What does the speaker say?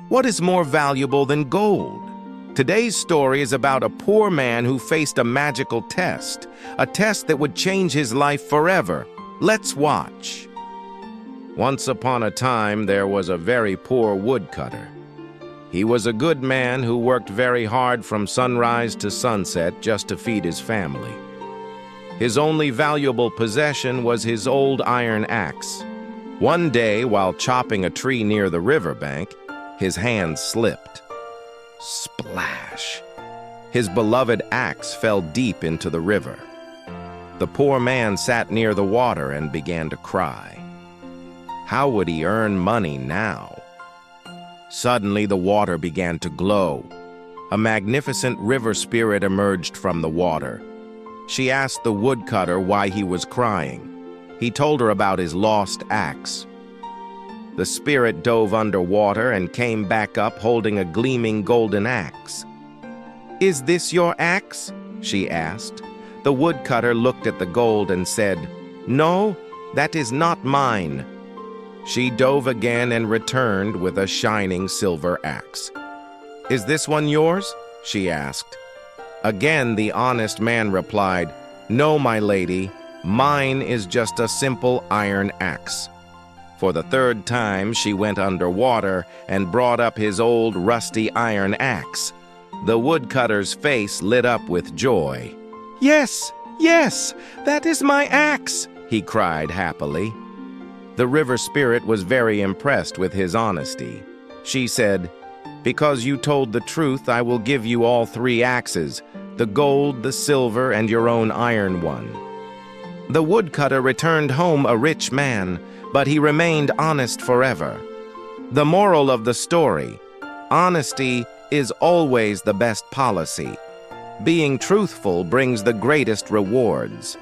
What is more valuable than gold? Today's story is about a poor man who faced a magical test, a test that would change his life forever. Let's watch. Once upon a time, there was a very poor woodcutter. He was a good man who worked very hard from sunrise to sunset just to feed his family. His only valuable possession was his old iron axe. One day, while chopping a tree near the riverbank, his hand slipped. Splash! His beloved axe fell deep into the river. The poor man sat near the water and began to cry. How would he earn money now? Suddenly, the water began to glow. A magnificent river spirit emerged from the water. She asked the woodcutter why he was crying. He told her about his lost axe. The spirit dove underwater and came back up holding a gleaming golden axe. "Is this your axe?" she asked. The woodcutter looked at the gold and said, "No, that is not mine." She dove again and returned with a shining silver axe. "Is this one yours?" she asked. Again, the honest man replied, "No, my lady, mine is just a simple iron axe." For the third time, she went underwater and brought up his old rusty iron axe. The woodcutter's face lit up with joy. "Yes, yes, that is my axe," he cried happily. The river spirit was very impressed with his honesty. She said, "Because you told the truth, I will give you all 3 axes, the gold, the silver, and your own iron one." The woodcutter returned home a rich man, but he remained honest forever. The moral of the story: honesty is always the best policy. Being truthful brings the greatest rewards.